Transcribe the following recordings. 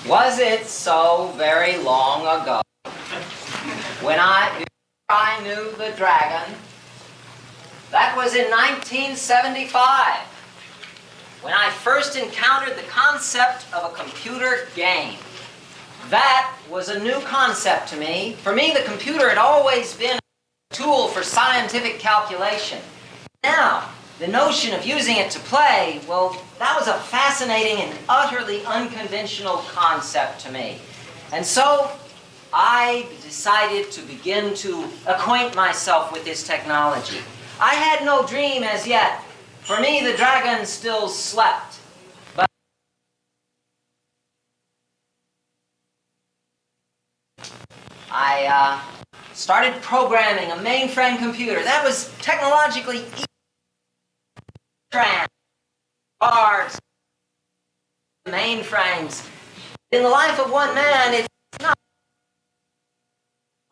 Was it so very long ago when before I knew the dragon? That was in 1975 when I first encountered the concept of a computer game. That was a new concept to me. For me, the computer had always been a tool for scientific calculation. Now, the notion of using it to play, well, that was a fascinating and utterly unconventional concept to me. And so I decided to begin to acquaint myself with this technology. I had no dream as yet. For me, the dragon still slept. But I started programming a mainframe computer. That was technologically easy. Cards, mainframes. In the life of one man, it's not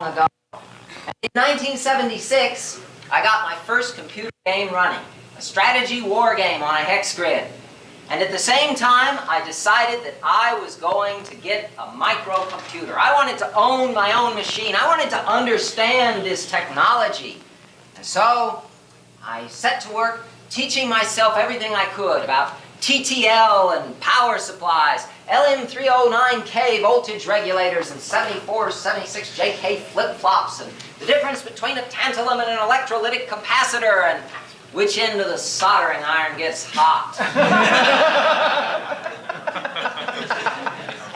long ago. In 1976, I got my first computer game running, a strategy war game on a hex grid. And at the same time, I decided that I was going to get a microcomputer. I wanted to own my own machine. I wanted to understand this technology. And so I set to work teaching myself everything I could about TTL and power supplies, LM309K voltage regulators and 7476JK flip-flops, and the difference between a tantalum and an electrolytic capacitor, and which end of the soldering iron gets hot.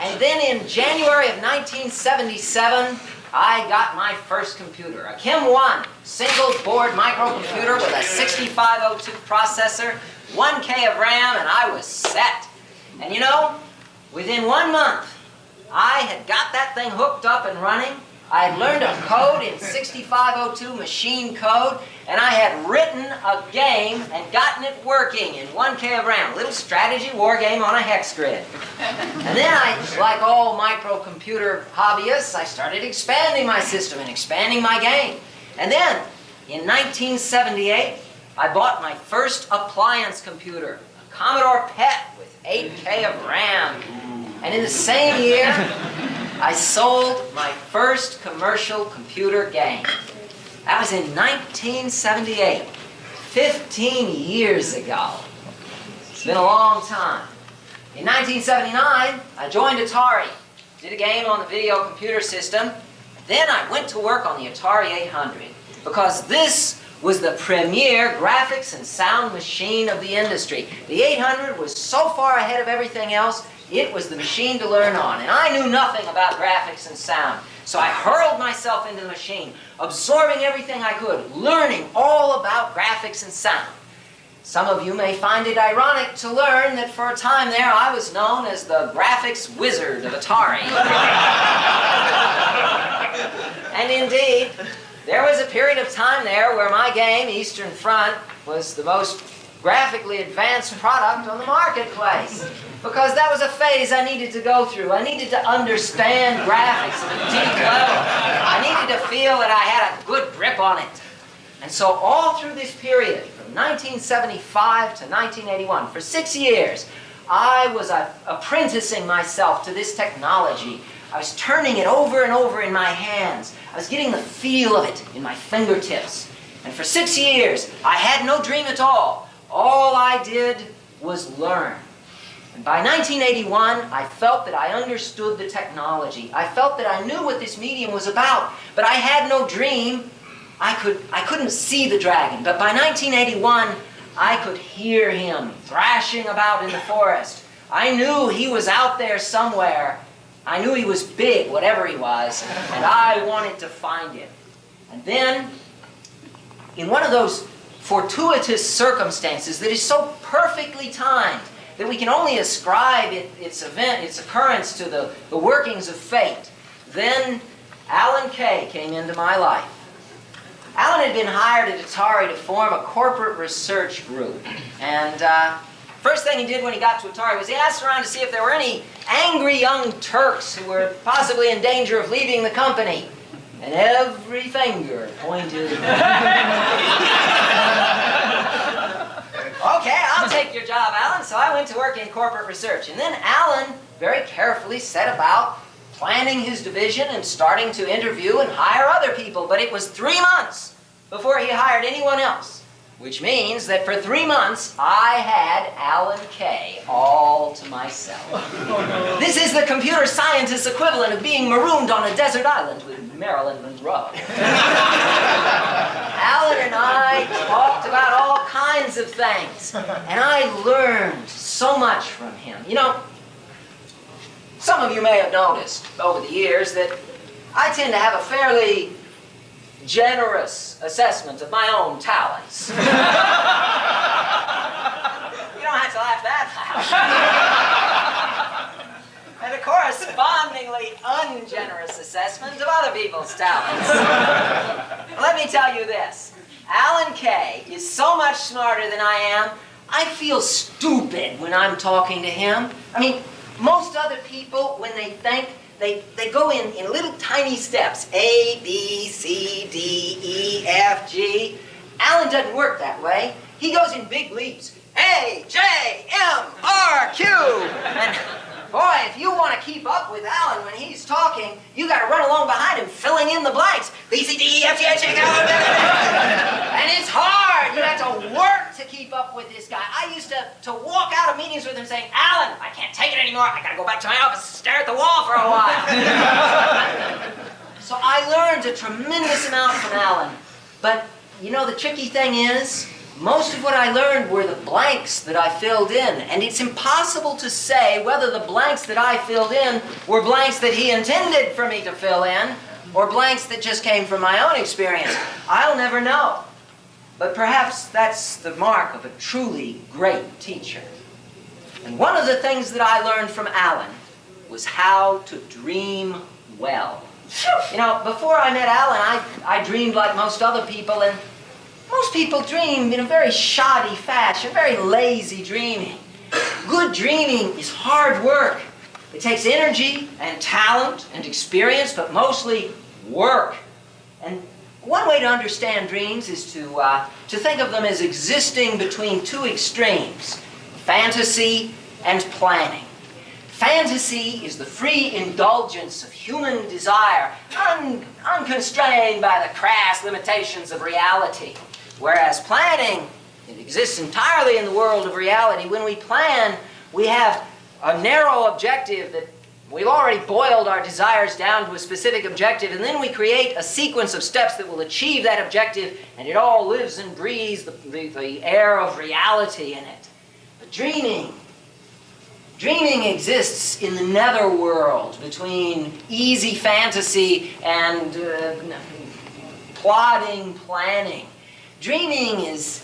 And then in January of 1977, I got my first computer, a Chem 1 single-board microcomputer with a 6502 processor, 1K of RAM, and I was set. And you know, within 1 month, I had got that thing hooked up and running. I had learned a code in 6502 machine code, and I had written a game and gotten it working in 1K of RAM, a little strategy war game on a hex grid. And then like all microcomputer hobbyists, I started expanding my system and expanding my game. And then, in 1978, I bought my first appliance computer, a Commodore PET with 8K of RAM. And in the same year, I sold my first commercial computer game. That was in 1978, 15 years ago. It's been a long time. In 1979, I joined Atari, did a game on the video computer system. Then I went to work on the Atari 800 because this was the premier graphics and sound machine of the industry. The 800 was so far ahead of everything else, it was the machine to learn on, and I knew nothing about graphics and sound. So I hurled myself into the machine, absorbing everything I could, learning all about graphics and sound. Some of you may find it ironic to learn that for a time there I was known as the graphics wizard of Atari. And indeed, there was a period of time there where my game, Eastern Front, was the most graphically advanced product on the marketplace. Because that was a phase I needed to go through. I needed to understand graphics at a deep level. I needed to feel that I had a good grip on it. And so all through this period, from 1975 to 1981, for 6 years, I was apprenticing myself to this technology. I was turning it over and over in my hands. I was getting the feel of it in my fingertips. And for 6 years, I had no dream at all. All I did was learn. And by 1981, I felt that I understood the technology. I felt that I knew what this medium was about, but I had no dream. I couldn't see the dragon, but by 1981, I could hear him thrashing about in the forest. I knew he was out there somewhere. I knew he was big, whatever he was, and I wanted to find him. And then, in one of those fortuitous circumstances that is so perfectly timed that we can only ascribe its occurrence to the workings of fate, then Alan Kay came into my life. Alan had been hired at Atari to form a corporate research group. And first thing he did when he got to Atari was he asked around to see if there were any angry young Turks who were possibly in danger of leaving the company. And every finger pointed. Okay, I'll take your job, Alan. So I went to work in corporate research. And then Alan very carefully set about planning his division and starting to interview and hire other people. But it was 3 months before he hired anyone else, which means that for 3 months, I had Alan Kay all to myself. This is the computer scientist's equivalent of being marooned on a desert island with Marilyn Monroe. Alan and I talked about all kinds of things, and I learned so much from him. You know, some of you may have noticed over the years that I tend to have a fairly generous assessment of my own talents. You don't have to laugh that loud. And a correspondingly ungenerous assessment of other people's talents. Let me tell you this. Alan Kay is so much smarter than I am, I feel stupid when I'm talking to him. I mean, most other people, when they think, they go in little tiny steps. A, B, C, D, E, F, G. Alan doesn't work that way. He goes in big leaps. A, J, M, R, Q. And boy, if you want to keep up with Alan when he's talking, you got to run along behind him, filling in the blanks. B, C, D, E, F, G, H, I, J, K, L, M, N, O, P. And it's hard. You have to work to keep up with this guy. I used to walk out of meetings with him saying, Alan, I can't take it anymore. I got to go back to my office and stare at the wall for a while. So I learned a tremendous amount from Alan. But, you know, the tricky thing is, most of what I learned were the blanks that I filled in. And it's impossible to say whether the blanks that I filled in were blanks that he intended for me to fill in, or blanks that just came from my own experience. I'll never know. But perhaps that's the mark of a truly great teacher. And one of the things that I learned from Alan was how to dream well. You know, before I met Alan, I dreamed like most other people, and most people dream in a very shoddy fashion, very lazy dreaming. Good dreaming is hard work. It takes energy and talent and experience, but mostly work. And one way to understand dreams is to think of them as existing between two extremes, fantasy and planning. Fantasy is the free indulgence of human desire, unconstrained by the crass limitations of reality. Whereas planning, it exists entirely in the world of reality. When we plan, we have a narrow objective that we've already boiled our desires down to a specific objective, and then we create a sequence of steps that will achieve that objective, and it all lives and breathes the air of reality in it. But dreaming exists in the netherworld between easy fantasy and plodding planning. Dreaming is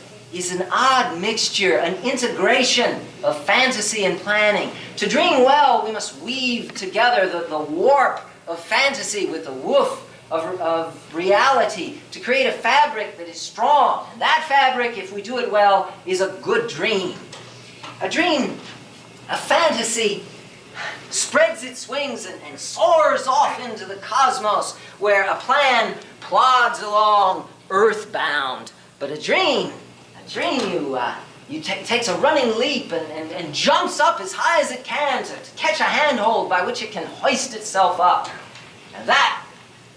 an odd mixture, an integration of fantasy and planning. To dream well, we must weave together the warp of fantasy with the woof of reality to create a fabric that is strong. And that fabric, if we do it well, is a good dream. A dream, a fantasy, spreads its wings and soars off into the cosmos, where a plan plods along earthbound. But a dream takes a running leap and jumps up as high as it can to catch a handhold by which it can hoist itself up. And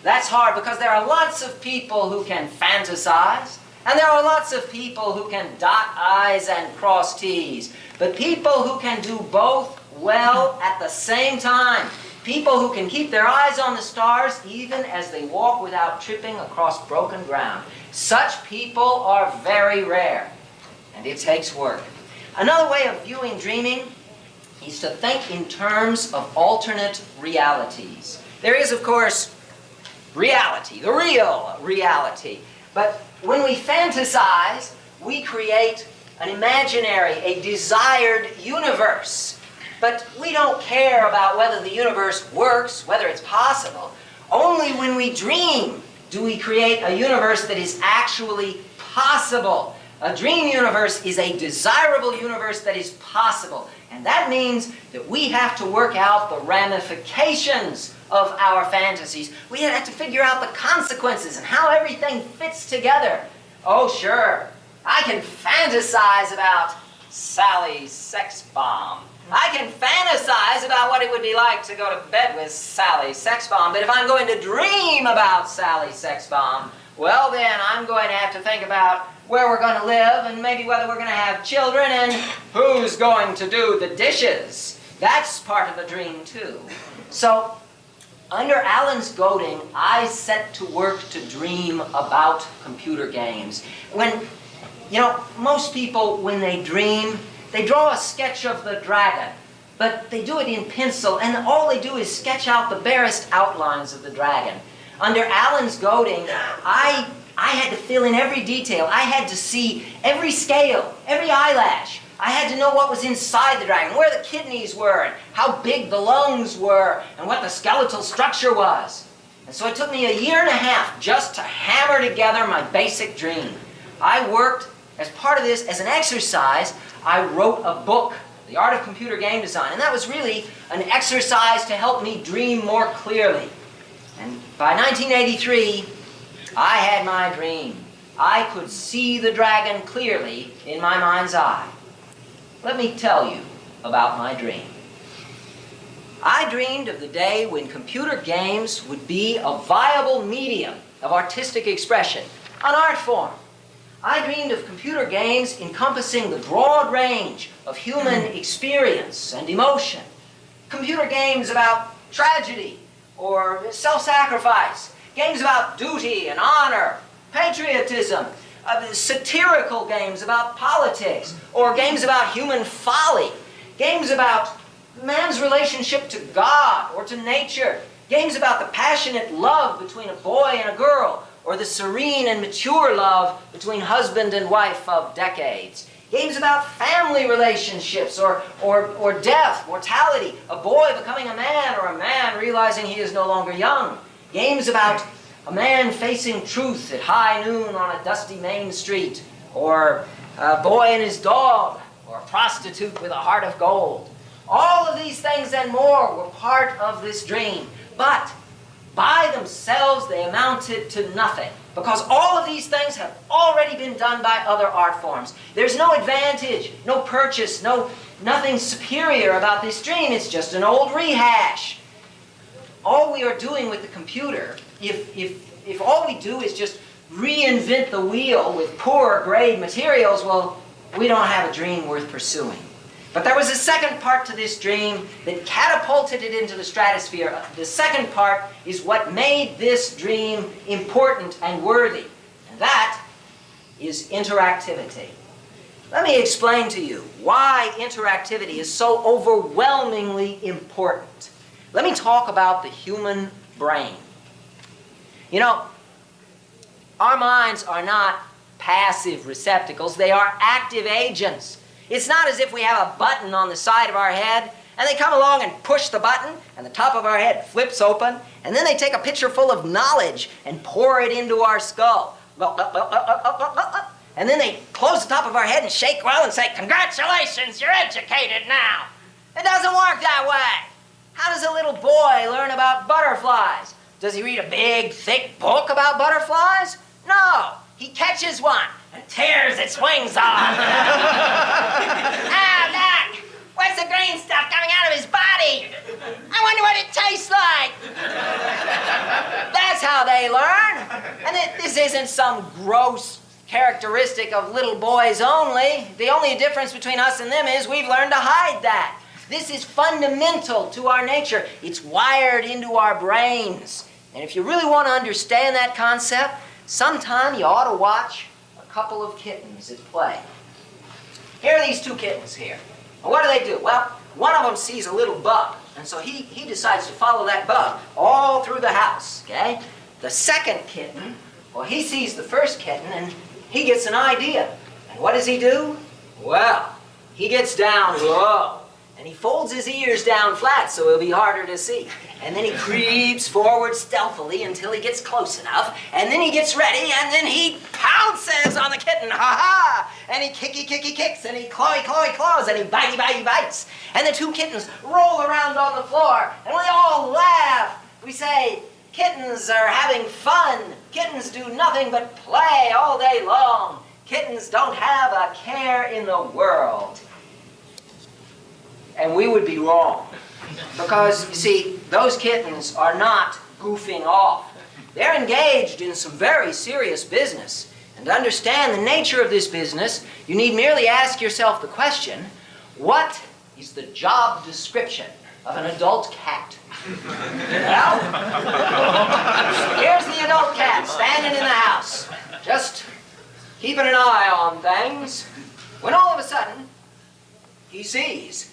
that's hard, because there are lots of people who can fantasize, and there are lots of people who can dot I's and cross T's. But people who can do both well at the same time, people who can keep their eyes on the stars even as they walk without tripping across broken ground, such people are very rare, and it takes work. Another way of viewing dreaming is to think in terms of alternate realities. There is, of course, reality, the real reality. But when we fantasize, we create an imaginary, a desired universe. But we don't care about whether the universe works, whether it's possible. Only when we dream do we create a universe that is actually possible. A dream universe is a desirable universe that is possible. And that means that we have to work out the ramifications of our fantasies. We have to figure out the consequences and how everything fits together. Oh, sure, I can fantasize about Sally's sex bomb. I can fantasize about what it would be like to go to bed with Sally's sex bomb. But if I'm going to dream about Sally's sex bomb, well then I'm going to have to think about where we're going to live and maybe whether we're going to have children and who's going to do the dishes. That's part of the dream too. So under Alan's goading, I set to work to dream about computer games. Most people, when they dream, they draw a sketch of the dragon, but they do it in pencil, and all they do is sketch out the barest outlines of the dragon. Under Alan's goading, I had to fill in every detail. I had to see every scale, every eyelash. I had to know what was inside the dragon, where the kidneys were, and how big the lungs were, and what the skeletal structure was. And so it took me a year and a half just to hammer together my basic dream. I worked, as part of this, as an exercise, I wrote a book, The Art of Computer Game Design, and that was really an exercise to help me dream more clearly. And by 1983, I had my dream. I could see the dragon clearly in my mind's eye. Let me tell you about my dream. I dreamed of the day when computer games would be a viable medium of artistic expression, an art form. I dreamed of computer games encompassing the broad range of human experience and emotion. Computer games about tragedy or self-sacrifice, games about duty and honor, patriotism, satirical games about politics, or games about human folly, games about man's relationship to God or to nature, games about the passionate love between a boy and a girl, or the serene and mature love between husband and wife of decades. Games about family relationships or death, mortality, a boy becoming a man or a man realizing he is no longer young. Games about a man facing truth at high noon on a dusty main street, or a boy and his dog, or a prostitute with a heart of gold. All of these things and more were part of this dream, but by themselves they amounted to nothing, because all of these things have already been done by other art forms. There's no advantage, no purchase, nothing superior about this dream. It's just an old rehash. All we are doing with the computer, if all we do is just reinvent the wheel with poorer grade materials, well, we don't have a dream worth pursuing. But there was a second part to this dream that catapulted it into the stratosphere. The second part is what made this dream important and worthy, and that is interactivity. Let me explain to you why interactivity is so overwhelmingly important. Let me talk about the human brain. You know, our minds are not passive receptacles, they are active agents. It's not as if we have a button on the side of our head, and they come along and push the button, and the top of our head flips open, and then they take a pitcher full of knowledge and pour it into our skull. And then they close the top of our head and shake well and say, "Congratulations, you're educated now." It doesn't work that way. How does a little boy learn about butterflies? Does he read a big, thick book about butterflies? No. He catches one and tears its wings off. Ah, look! What's the green stuff coming out of his body? I wonder what it tastes like. That's how they learn. And this isn't some gross characteristic of little boys only. The only difference between us and them is we've learned to hide that. This is fundamental to our nature. It's wired into our brains. And if you really want to understand that concept, sometime you ought to watch a couple of kittens at play. Here are these two kittens here. Well, what do? Well, one of them sees a little bug, and so he decides to follow that bug all through the house, okay? The second kitten, well, he sees the first kitten, and he gets an idea. And what does he do? Well, he gets down low, and he folds his ears down flat so it'll be harder to see. And then he creeps forward stealthily until he gets close enough, and then he gets ready, and then he pounces on the kitten, ha-ha! And he kicks, and he claws, and he bites. And the two kittens roll around on the floor, and we all laugh. We say, kittens are having fun. Kittens do nothing but play all day long. kittens don't have a care in the world. And we would be wrong. Because, you see, those kittens are not goofing off. They're engaged in some very serious business. And to understand the nature of this business, you need merely ask yourself the question, what is the job description of an adult cat? Well, here's the adult cat standing in the house, just keeping an eye on things, when all of a sudden, he sees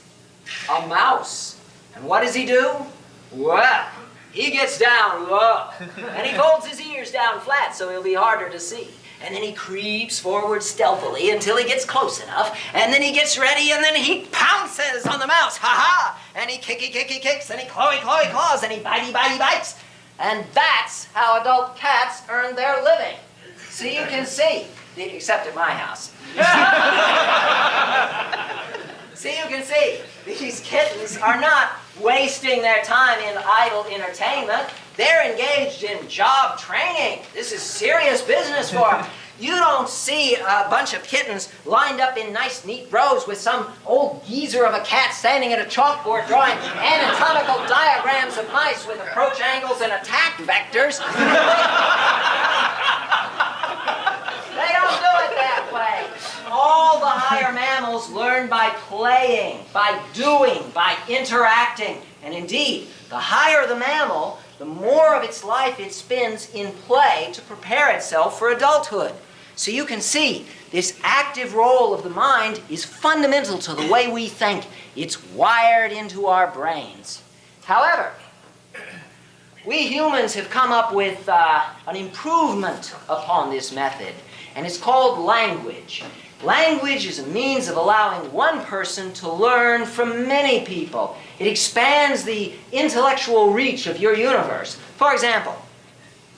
a mouse. And what does he do? Well, he gets down low, and he folds his ears down flat so he'll be harder to see. And then he creeps forward stealthily until he gets close enough, and then he gets ready, and then he pounces on the mouse, ha-ha! And he kicks, and he claws, and he bites. And that's how adult cats earn their living. So you can see, except at my house. So you can see, these kittens are not wasting their time in idle entertainment. They're engaged in job training. This is serious business for them. You don't see a bunch of kittens lined up in nice, neat rows with some old geezer of a cat standing at a chalkboard drawing anatomical diagrams of mice with approach angles and attack vectors. They don't do it that way. All the higher mammals learn by playing, by doing, by interacting. And indeed, the higher the mammal, the more of its life it spends in play to prepare itself for adulthood. So you can see, this active role of the mind is fundamental to the way we think. It's wired into our brains. However, we humans have come up with an improvement upon this method, and it's called language. Language is a means of allowing one person to learn from many people. It expands the intellectual reach of your universe. For example,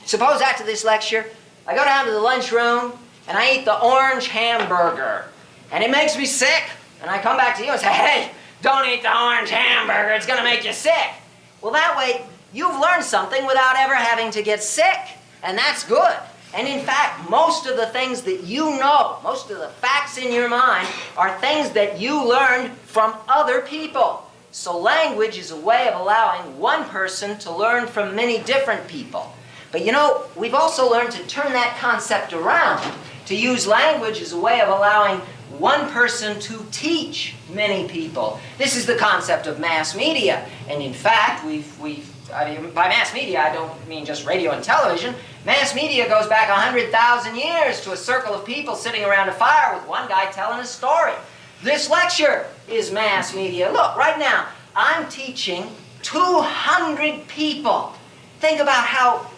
suppose after this lecture, I go down to the lunchroom and I eat the orange hamburger, and it makes me sick, and I come back to you and say, hey, don't eat the orange hamburger, it's going to make you sick. Well, that way, you've learned something without ever having to get sick, and that's good. And in fact, most of the things that you know, most of the facts in your mind, are things that you learned from other people. So language is a way of allowing one person to learn from many different people. But you know, we've also learned to turn that concept around, to use language as a way of allowing one person to teach many people. This is the concept of mass media. And in fact, by mass media, I don't mean just radio and television. Mass media goes back 100,000 years to a circle of people sitting around a fire with one guy telling a story. This lecture is mass media. Look, right now, I'm teaching 200 people. Think about how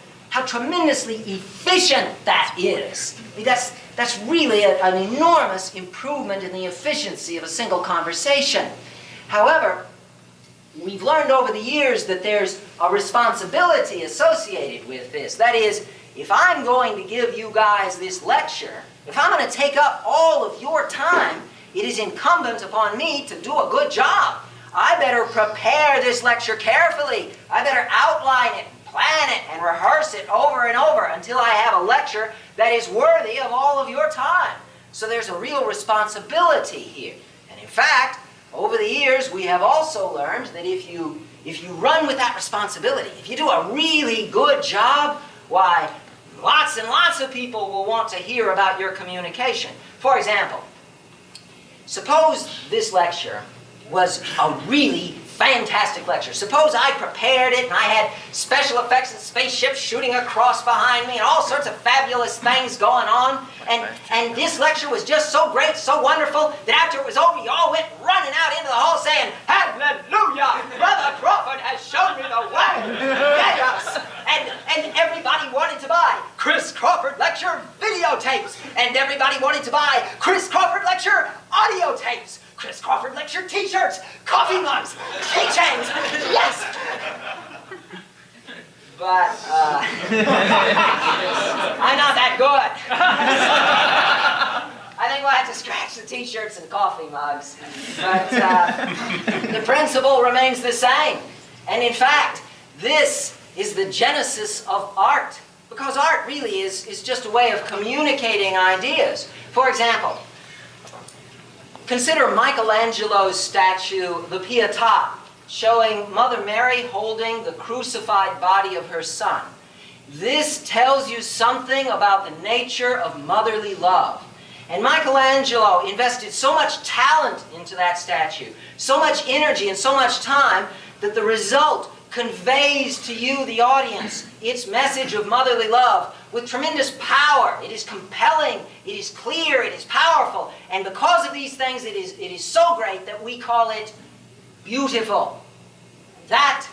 tremendously efficient that is. I mean, that's really an enormous improvement in the efficiency of a single conversation. However, we've learned over the years that there's a responsibility associated with this. That is, if I'm going to give you guys this lecture, if I'm going to take up all of your time, it is incumbent upon me to do a good job. I better prepare this lecture carefully. I better outline it, plan it, and rehearse it over and over until I have a lecture that is worthy of all of your time. So there's a real responsibility here. And in fact, over the years, we have also learned that if you run with that responsibility, if you do a really good job, why, lots and lots of people will want to hear about your communication. For example, suppose this lecture was a really fantastic lecture. Suppose I prepared it and I had special effects and spaceships shooting across behind me and all sorts of fabulous things going on. And this lecture was just so great, so wonderful, that after it was over, you all went running out into the hall saying, "Hallelujah! Brother Crawford has shown me the way!" Yes! And everybody wanted to buy Chris Crawford lecture videotapes. And everybody wanted to buy Chris Crawford lecture audio tapes. Chris Crawford lecture t-shirts, coffee mugs, keychains, yes! But, I'm not that good. I think we'll have to scratch the t-shirts and coffee mugs. But the principle remains the same. And in fact, this is the genesis of art. Because art really is just a way of communicating ideas. For example, consider Michelangelo's statue, the Pietà, showing Mother Mary holding the crucified body of her son. This tells you something about the nature of motherly love. And Michelangelo invested so much talent into that statue, so much energy and so much time, that the result conveys to you, the audience, its message of motherly love with tremendous power. It is compelling, it is clear, it is powerful. And because of these things, it is so great that we call it beautiful. That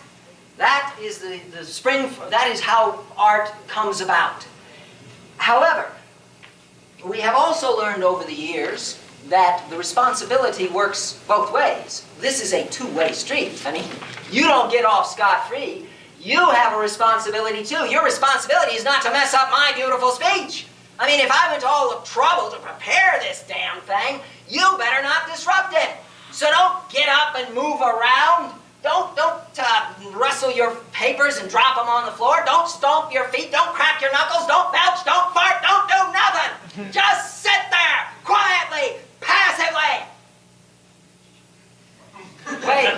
is the spring, that is how art comes about. However, we have also learned over the years that the responsibility works both ways. This is a two-way street. I mean, you don't get off scot-free. You have a responsibility too. Your responsibility is not to mess up my beautiful speech. I mean, if I went to all the trouble to prepare this damn thing, you better not disrupt it. So don't get up and move around. Don't rustle your papers and drop them on the floor. Don't stomp your feet. Don't crack your knuckles. Don't belch. Don't fart. Don't do nothing. Just sit there quietly, passively. Wait.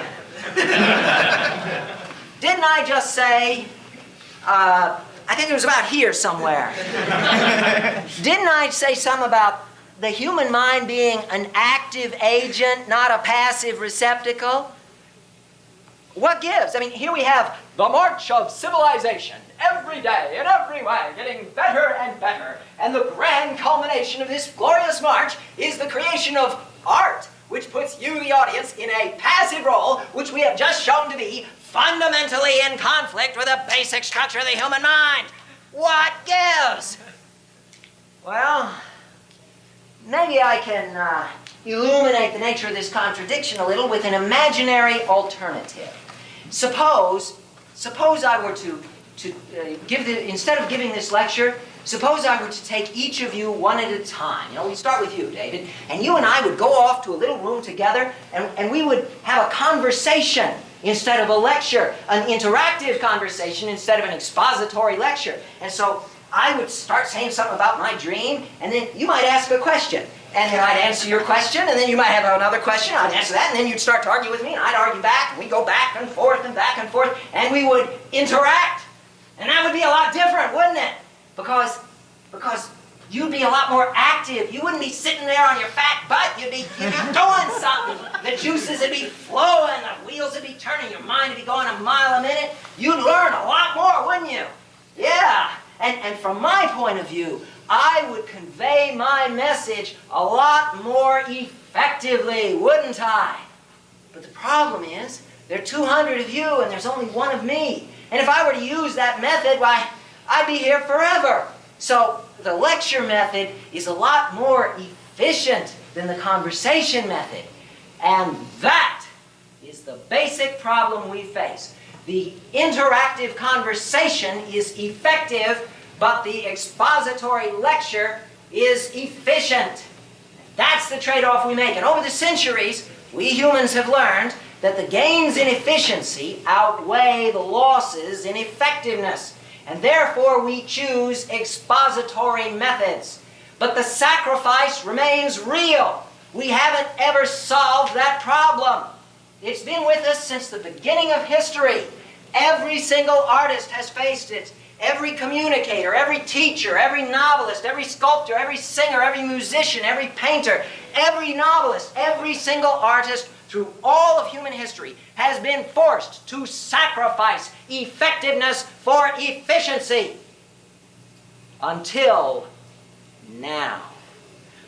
Didn't I just say, I think it was about here somewhere. Didn't I say something about the human mind being an active agent, not a passive receptacle? What gives? I mean, here we have the march of civilization, every day, in every way, getting better and better. And the grand culmination of this glorious march is the creation of art, which puts you, the audience, in a passive role, which we have just shown to be fundamentally in conflict with the basic structure of the human mind. What gives? Well, maybe I can illuminate the nature of this contradiction a little with an imaginary alternative. Suppose I were to instead of giving this lecture, suppose I were to take each of you one at a time. You know, we start with you, David, and you and I would go off to a little room together, and we would have a conversation instead of a lecture, an interactive conversation instead of an expository lecture. And so I would start saying something about my dream, and then you might ask a question. And then I'd answer your question, and then you might have another question, I'd answer that, and then you'd start to argue with me, and I'd argue back, and we'd go back and forth, and we would interact. And that would be a lot different, wouldn't it? Because you'd be a lot more active. You wouldn't be sitting there on your fat butt. You'd be doing something. The juices would be flowing, the wheels would be turning, your mind would be going a mile a minute. You'd learn a lot more, wouldn't you? Yeah. And from my point of view, I would convey my message a lot more effectively, wouldn't I? But the problem is, there are 200 of you and there's only one of me. And if I were to use that method, why, I'd be here forever. So the lecture method is a lot more efficient than the conversation method. And that is the basic problem we face. The interactive conversation is effective, but the expository lecture is efficient. That's the trade-off we make. And over the centuries, we humans have learned that the gains in efficiency outweigh the losses in effectiveness. And therefore, we choose expository methods. But the sacrifice remains real. We haven't ever solved that problem. It's been with us since the beginning of history. Every single artist has faced it. Every communicator, every teacher, every novelist, every sculptor, every singer, every musician, every painter, every novelist, every single artist through all of human history has been forced to sacrifice effectiveness for efficiency. Until now.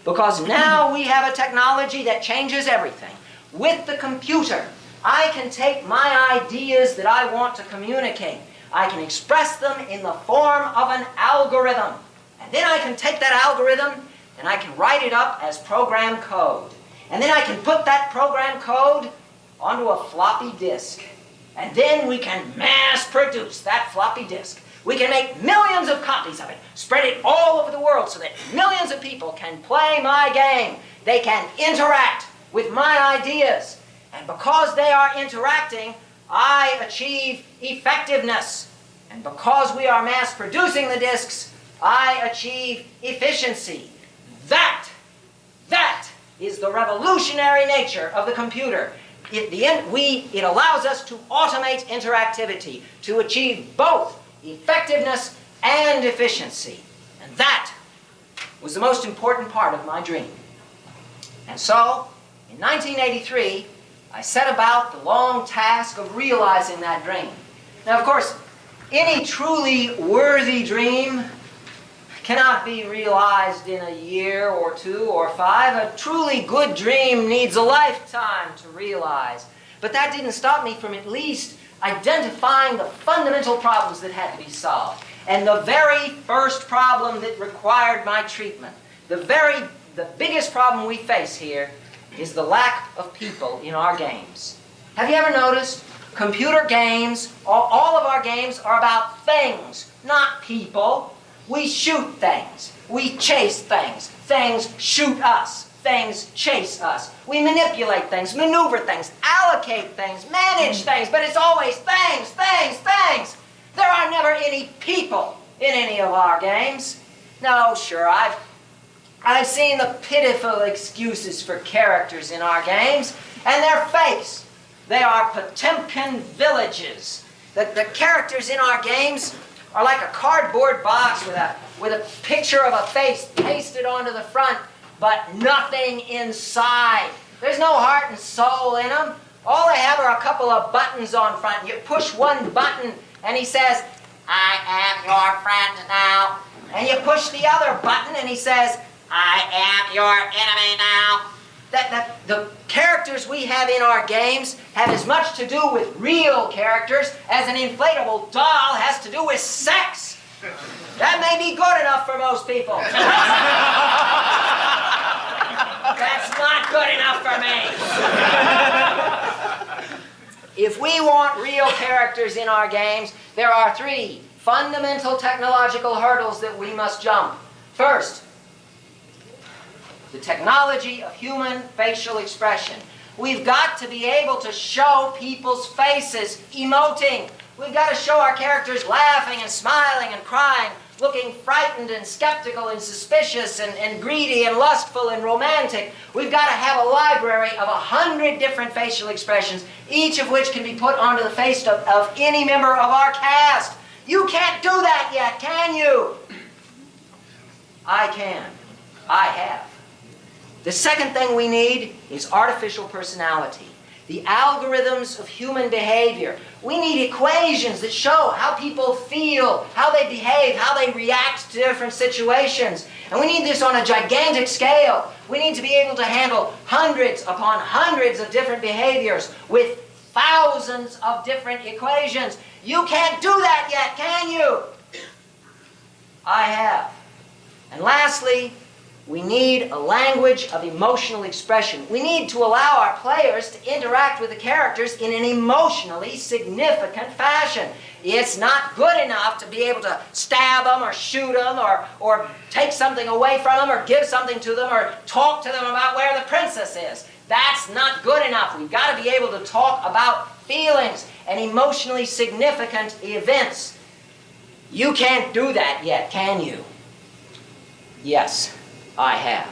Because now we have a technology that changes everything. With the computer, I can take my ideas that I want to communicate. I can express them in the form of an algorithm. And then I can take that algorithm and I can write it up as program code. And then I can put that program code onto a floppy disk. And then we can mass produce that floppy disk. We can make millions of copies of it, spread it all over the world so that millions of people can play my game. They can interact with my ideas. And because they are interacting, I achieve effectiveness. And because we are mass producing the disks, I achieve efficiency. That is the revolutionary nature of the computer. It allows us to automate interactivity, to achieve both effectiveness and efficiency. And that was the most important part of my dream. And so, in 1983, I set about the long task of realizing that dream. Now, of course, any truly worthy dream cannot be realized in a year or 2 or 5. A truly good dream needs a lifetime to realize. But that didn't stop me from at least identifying the fundamental problems that had to be solved. And the very first problem that required my treatment, the biggest problem we face here, is the lack of people in our games. Have you ever noticed? Computer games, all of our games are about things, not people. We shoot things. We chase things. Things shoot us. Things chase us. We manipulate things, maneuver things, allocate things, manage things, but it's always things, things, things. There are never any people in any of our games. No, sure, I've seen the pitiful excuses for characters in our games, and they're fakes. They are Potemkin villages. The characters in our games are like a cardboard box with a picture of a face pasted onto the front, but nothing inside. There's no heart and soul in them. All they have are a couple of buttons on front. You push one button, and he says, "I am your friend now." And you push the other button, and he says, "I am your enemy now." The characters we have in our games have as much to do with real characters as an inflatable doll has to do with sex. That may be good enough for most people. That's not good enough for me. If we want real characters in our games, there are 3 fundamental technological hurdles that we must jump. First, the technology of human facial expression. We've got to be able to show people's faces emoting. We've got to show our characters laughing and smiling and crying, looking frightened and skeptical and suspicious and greedy and lustful and romantic. We've got to have a library of 100 different facial expressions, each of which can be put onto the face of any member of our cast. You can't do that yet, can you? I can. I have. The second thing we need is artificial personality. The algorithms of human behavior. We need equations that show how people feel, how they behave, how they react to different situations. And we need this on a gigantic scale. We need to be able to handle hundreds upon hundreds of different behaviors with thousands of different equations. You can't do that yet, can you? I have. And lastly, we need a language of emotional expression. We need to allow our players to interact with the characters in an emotionally significant fashion. It's not good enough to be able to stab them or shoot them or take something away from them or give something to them or talk to them about where the princess is. That's not good enough. We've got to be able to talk about feelings and emotionally significant events. You can't do that yet, can you? Yes. I have.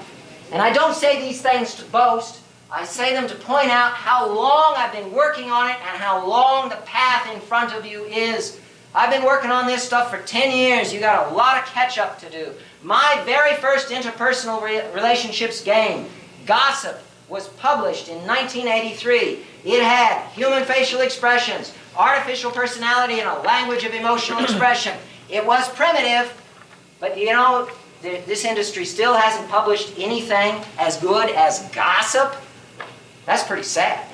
And I don't say these things to boast. I say them to point out how long I've been working on it and how long the path in front of you is. I've been working on this stuff for 10 years. You got a lot of catch-up to do. My very first interpersonal relationships game, Gossip, was published in 1983. It had human facial expressions, artificial personality, and a language of emotional expression. It was primitive, but you know, this industry still hasn't published anything as good as Gossip. That's pretty sad.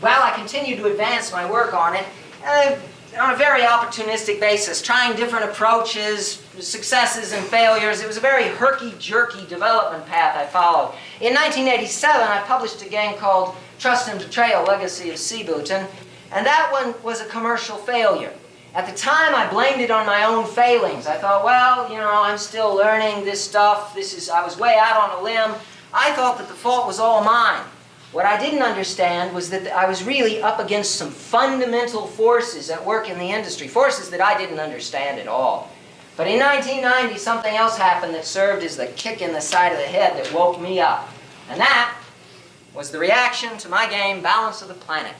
Well, I continue to advance my work on it on a very opportunistic basis, trying different approaches, successes and failures. It was a very herky-jerky development path I followed. In 1987, I published a game called Trust and Betrayal: Legacy of Seaboot, and that one was a commercial failure. At the time, I blamed it on my own failings. I thought, well, you know, I'm still learning this stuff. I was way out on a limb. I thought that the fault was all mine. What I didn't understand was that I was really up against some fundamental forces at work in the industry, forces that I didn't understand at all. But in 1990, something else happened that served as the kick in the side of the head that woke me up. And that was the reaction to my game, Balance of the Planet.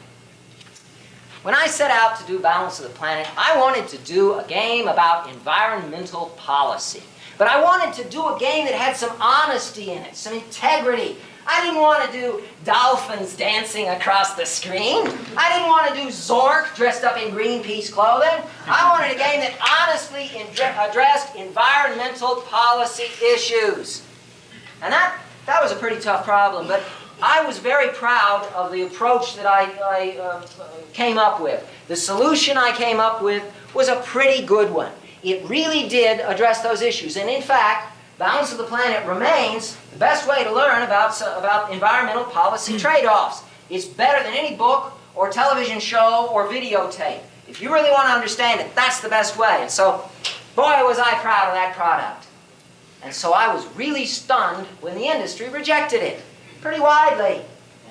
When I set out to do Balance of the Planet, I wanted to do a game about environmental policy. But I wanted to do a game that had some honesty in it, some integrity. I didn't want to do dolphins dancing across the screen. I didn't want to do Zork dressed up in Greenpeace clothing. I wanted a game that honestly addressed environmental policy issues. And that was a pretty tough problem, but I was very proud of the approach that I came up with. The solution I came up with was a pretty good one. It really did address those issues. And in fact, Balance of the Planet remains the best way to learn about environmental policy trade-offs. It's better than any book or television show or videotape. If you really want to understand it, that's the best way. And so, boy, was I proud of that product. And so I was really stunned when the industry rejected it, pretty widely.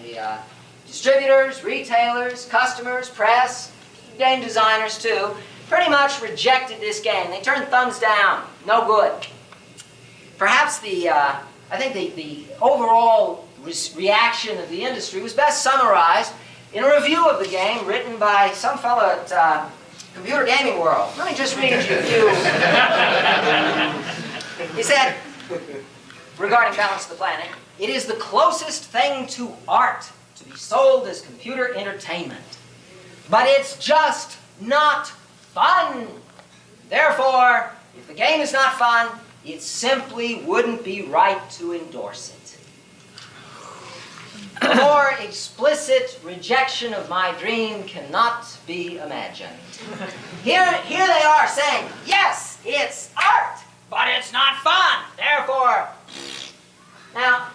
The distributors, retailers, customers, press, game designers too, pretty much rejected this game. They turned thumbs down. No good. Perhaps I think the overall reaction of the industry was best summarized in a review of the game written by some fellow at Computer Gaming World. Let me just read you a few. He said, regarding Balance of the Planet, "It is the closest thing to art to be sold as computer entertainment. But it's just not fun. Therefore, if the game is not fun, it simply wouldn't be right to endorse it." A more explicit rejection of my dream cannot be imagined. Here they are saying, yes, it's art, but it's not fun. Therefore, now,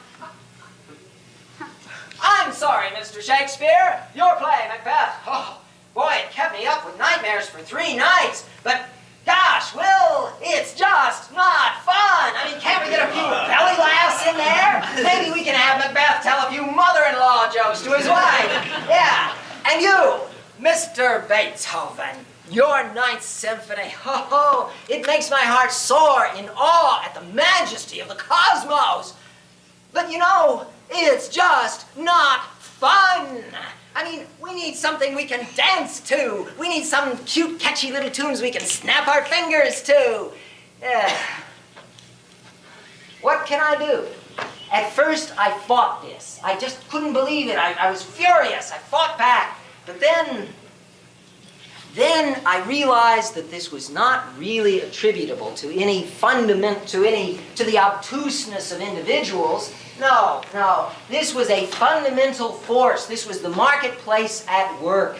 I'm sorry, Mr. Shakespeare, your play, Macbeth. Oh, boy, it kept me up with nightmares for 3 nights, but gosh, Will, it's just not fun. I mean, can't we get a few belly laughs in there? Maybe we can have Macbeth tell a few mother-in-law jokes to his wife. Yeah, and you, Mr. Beethoven, your Ninth Symphony, oh, it makes my heart soar in awe at the majesty of the cosmos. But you know, it's just not fun. I mean, we need something we can dance to. We need some cute, catchy little tunes we can snap our fingers to. What can I do? At first, I fought this. I just couldn't believe it. I was furious. I fought back. But then I realized that this was not really attributable to any to the obtuseness of individuals. No. This was a fundamental force. This was the marketplace at work.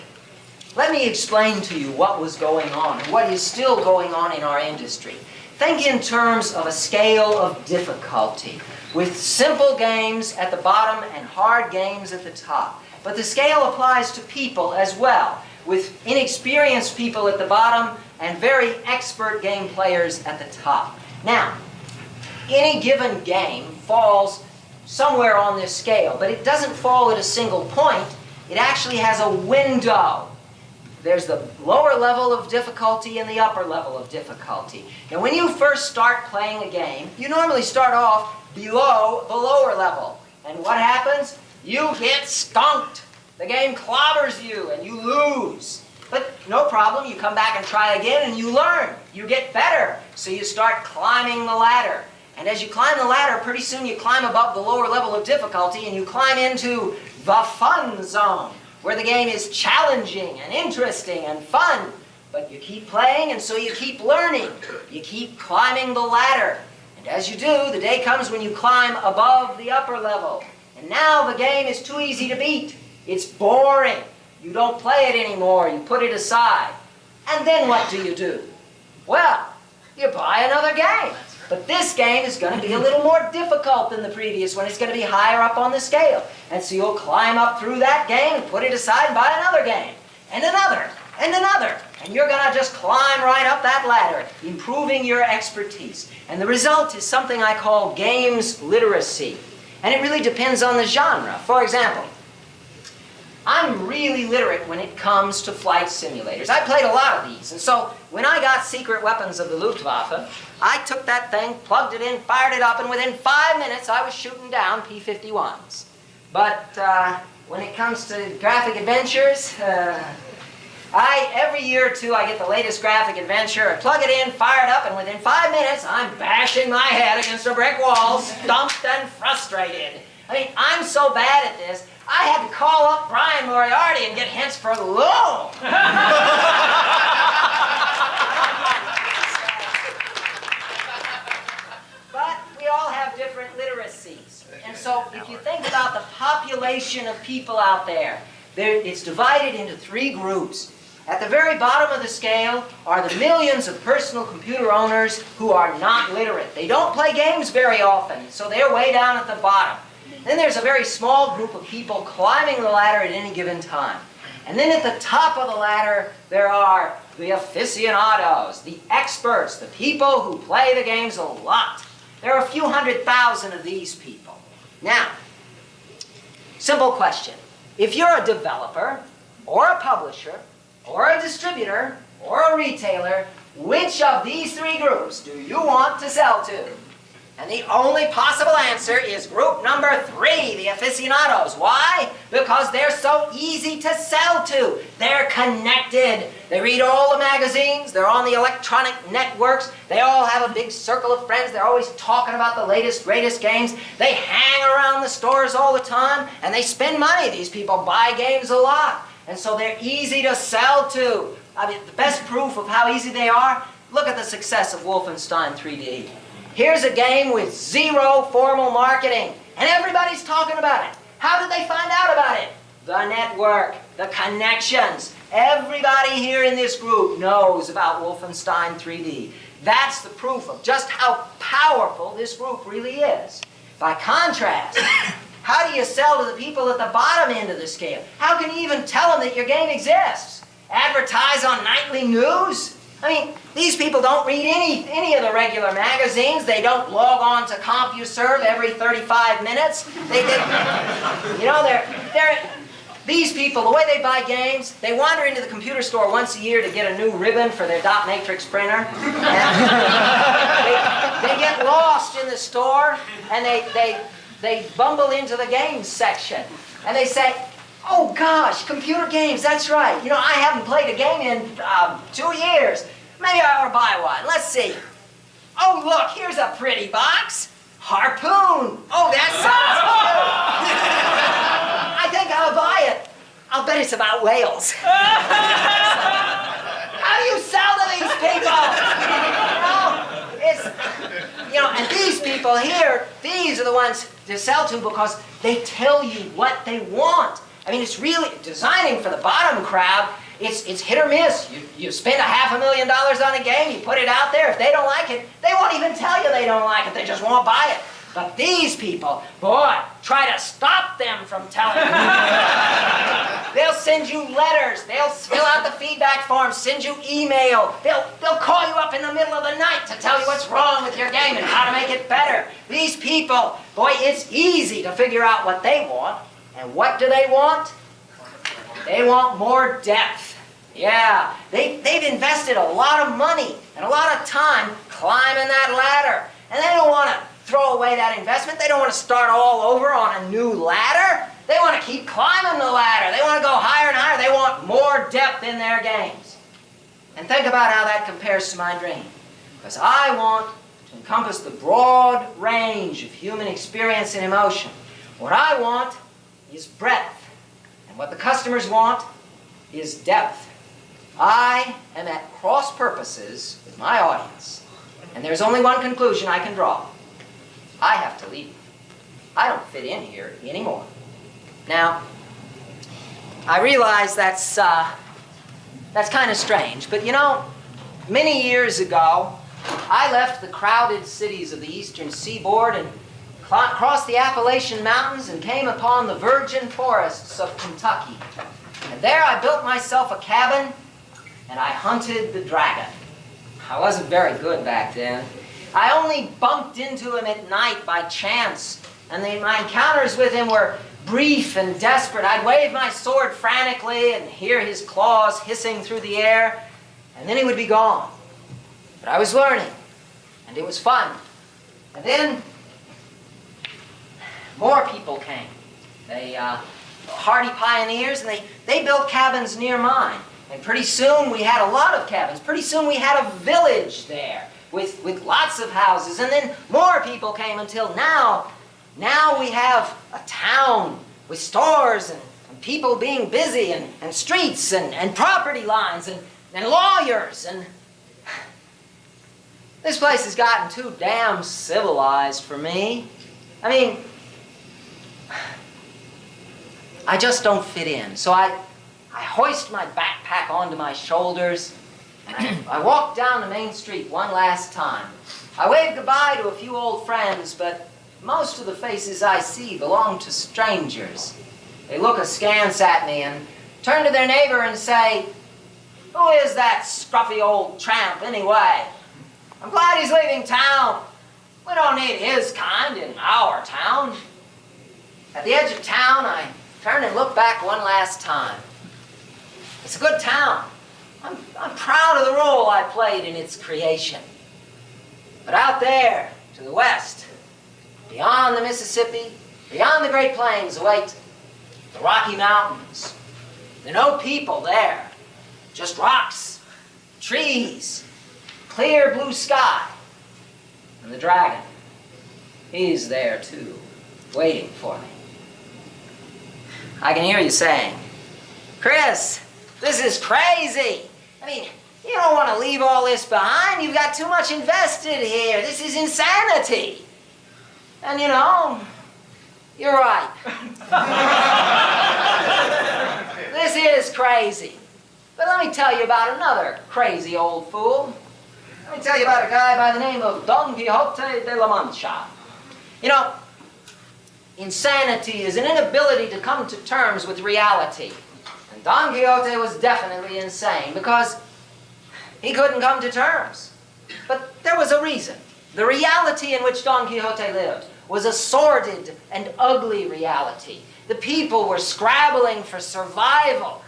Let me explain to you what was going on, and what is still going on in our industry. Think in terms of a scale of difficulty, with simple games at the bottom and hard games at the top. But the scale applies to people as well, with inexperienced people at the bottom and very expert game players at the top. Now, any given game falls somewhere on this scale, but it doesn't fall at a single point. It actually has a window. There's the lower level of difficulty and the upper level of difficulty. Now, when you first start playing a game, you normally start off below the lower level. And what happens? You get skunked. The game clobbers you and you lose. But no problem, you come back and try again and you learn. You get better. So you start climbing the ladder. And as you climb the ladder, pretty soon you climb above the lower level of difficulty and you climb into the fun zone, where the game is challenging and interesting and fun. But you keep playing, and so you keep learning. You keep climbing the ladder. And as you do, the day comes when you climb above the upper level. And now the game is too easy to beat. It's boring. You don't play it anymore. You put it aside. And then what do? Well, you buy another game. But this game is going to be a little more difficult than the previous one. It's going to be higher up on the scale. And so you'll climb up through that game and put it aside and buy another game. And another. And another. And you're going to just climb right up that ladder, improving your expertise. And the result is something I call games literacy. And it really depends on the genre. For example, I'm really literate when it comes to flight simulators. I played a lot of these, and so when I got Secret Weapons of the Luftwaffe, I took that thing, plugged it in, fired it up, and within 5 minutes I was shooting down P-51s. But when it comes to graphic adventures, every year or two I get the latest graphic adventure, I plug it in, fire it up, and within 5 minutes I'm bashing my head against a brick wall, stumped and frustrated. I mean, I'm so bad at this, I had to call up Brian Moriarty and get hints for Lowell. But we all have different literacies. And so if you think about the population of people out there, it's divided into 3 groups. At the very bottom of the scale are the millions of personal computer owners who are not literate. They don't play games very often, so they're way down at the bottom. Then there's a very small group of people climbing the ladder at any given time. And then at the top of the ladder, there are the aficionados, the experts, the people who play the games a lot. There are a few 100,000 of these people. Now, simple question. If you're a developer, or a publisher, or a distributor, or a retailer, which of these 3 groups do you want to sell to? And the only possible answer is group number 3, the aficionados. Why? Because they're so easy to sell to. They're connected. They read all the magazines. They're on the electronic networks. They all have a big circle of friends. They're always talking about the latest, greatest games. They hang around the stores all the time, and they spend money. These people buy games a lot. And so they're easy to sell to. I mean, the best proof of how easy they are, look at the success of Wolfenstein 3D. Here's a game with 0 formal marketing, and everybody's talking about it. How did they find out about it? The network, the connections. Everybody here in this group knows about Wolfenstein 3D. That's the proof of just how powerful this group really is. By contrast, how do you sell to the people at the bottom end of the scale? How can you even tell them that your game exists? Advertise on nightly news? I mean, these people don't read any of the regular magazines. They don't log on to CompuServe every 35 minutes. These people, the way they buy games, they wander into the computer store once a year to get a new ribbon for their dot matrix printer. They get lost in the store, and they bumble into the games section. And they say, oh gosh, computer games, that's right. You know, I haven't played a game in 2 years. Maybe I ought to buy one. Let's see. Oh, look, here's a pretty box. Harpoon. Oh, that sounds cute. I think I'll buy it. I'll bet it's about whales. How do you sell to these people? And these people here, these are the ones to sell to because they tell you what they want. I mean, it's really designing for the bottom crowd. It's hit or miss. You spend $500,000 on a game, you put it out there. If they don't like it, they won't even tell you they don't like it. They just won't buy it. But these people, boy, try to stop them from telling you. They'll send you letters. They'll fill out the feedback forms, send you email. They'll call you up in the middle of the night to tell you what's wrong with your game and how to make it better. These people, boy, it's easy to figure out what they want. And what do they want? They want more depth. Yeah, they've invested a lot of money and a lot of time climbing that ladder. And they don't want to throw away that investment. They don't want to start all over on a new ladder. They want to keep climbing the ladder. They want to go higher and higher. They want more depth in their games. And think about how that compares to my dream. Because I want to encompass the broad range of human experience and emotion. What I want is breadth. And what the customers want is depth. I am at cross purposes with my audience. And there's only one conclusion I can draw. I have to leave. I don't fit in here anymore. Now, I realize that's kind of strange, but you know, many years ago, I left the crowded cities of the eastern seaboard and crossed the Appalachian Mountains and came upon the virgin forests of Kentucky. And there I built myself a cabin and I hunted the dragon. I wasn't very good back then. I only bumped into him at night by chance, and my encounters with him were brief and desperate. I'd wave my sword frantically and hear his claws hissing through the air, and then he would be gone. But I was learning, and it was fun. And then more people came. They hardy pioneers, and they built cabins near mine. And pretty soon we had a lot of cabins. Pretty soon we had a village there with lots of houses. And then more people came until now we have a town with stores and people being busy and streets and property lines and lawyers. And this place has gotten too damn civilized for me. I mean, I just don't fit in. So I hoist my backpack onto my shoulders, and I walk down the main street one last time. I wave goodbye to a few old friends, but most of the faces I see belong to strangers. They look askance at me and turn to their neighbor and say, "Who is that scruffy old tramp anyway? I'm glad he's leaving town. We don't need his kind in our town." At the edge of town, I turn and look back one last time. It's a good town. I'm proud of the role I played in its creation. But out there, to the west, beyond the Mississippi, beyond the Great Plains, await the Rocky Mountains. There are no people there, just rocks, trees, clear blue sky, and the dragon. He's there too, waiting for me. I can hear you saying, "Chris, this is crazy. I mean, you don't want to leave all this behind. You've got too much invested here. This is insanity." And you know, you're right. This is crazy. But let me tell you about another crazy old fool. Let me tell you about a guy by the name of Don Quixote de la Mancha. You know, insanity is an inability to come to terms with reality. And Don Quixote was definitely insane because he couldn't come to terms. But there was a reason. The reality in which Don Quixote lived was a sordid and ugly reality. The people were scrabbling for survival.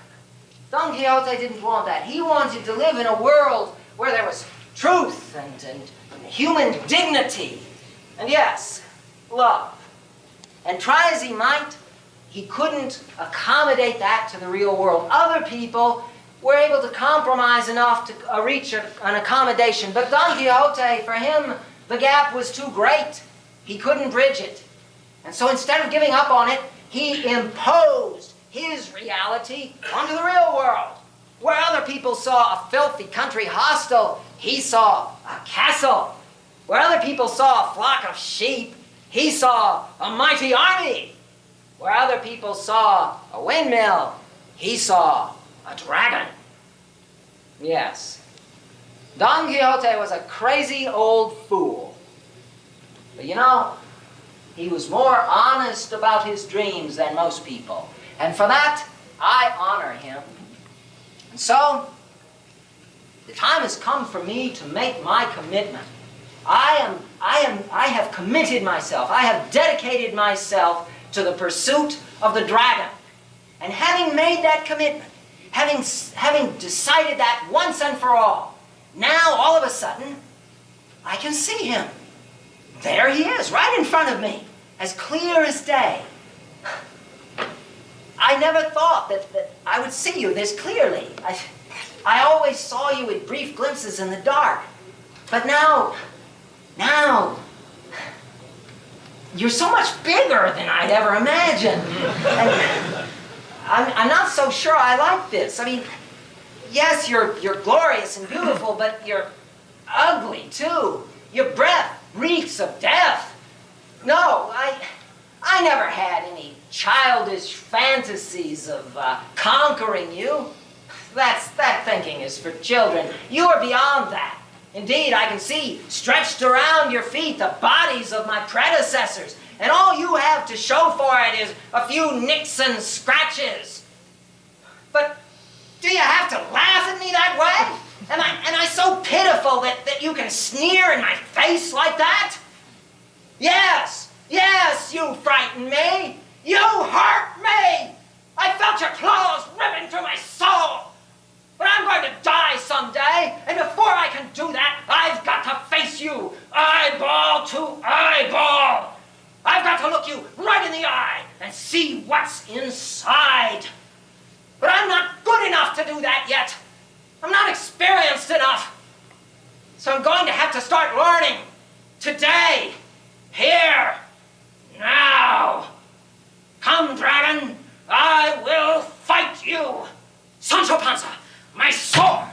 Don Quixote didn't want that. He wanted to live in a world where there was truth and human dignity. And yes, love. And try as he might, he couldn't accommodate that to the real world. Other people were able to compromise enough to reach an accommodation. But Don Quixote, for him, the gap was too great. He couldn't bridge it. And so instead of giving up on it, he imposed his reality onto the real world. Where other people saw a filthy country hostel, he saw a castle. Where other people saw a flock of sheep, he saw a mighty army. Where other people saw a windmill, he saw a dragon. Yes, Don Quixote was a crazy old fool. But you know, he was more honest about his dreams than most people. And for that, I honor him. And so, the time has come for me to make my commitment. I have committed myself. I have dedicated myself to the pursuit of the dragon. And having made that commitment, having decided that once and for all, now all of a sudden, I can see him. There he is, right in front of me, as clear as day. I never thought that I would see you this clearly. I always saw you in brief glimpses in the dark. But now, you're so much bigger than I'd ever imagined. And I'm not so sure I like this. I mean, yes, you're glorious and beautiful, but you're ugly too. Your breath reeks of death. No, I never had any childish fantasies of conquering you. That thinking is for children. You are beyond that. Indeed, I can see stretched around your feet the bodies of my predecessors, and all you have to show for it is a few nicks and scratches. But do you have to laugh at me that way? Am I so pitiful that you can sneer in my face like that? Yes, you frighten me. You hurt me! I felt your claws ripping through my soul! But I'm going to die someday, and before I can do that, I've got to face you, eyeball to eyeball! I've got to look you right in the eye and see what's inside. But I'm not good enough to do that yet. I'm not experienced enough. So I'm going to have to start learning. Today. Here. Now. Come, dragon. I will fight you. Sancho Panza, my sword.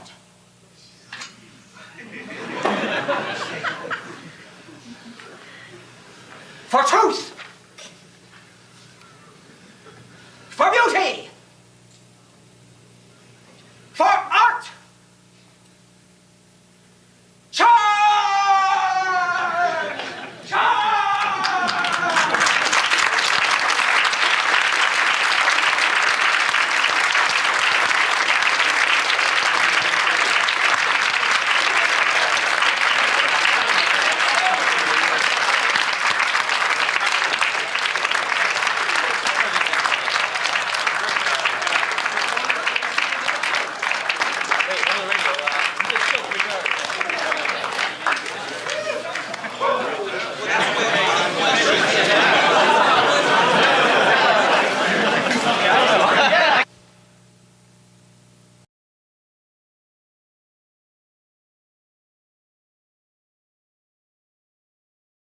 For truth.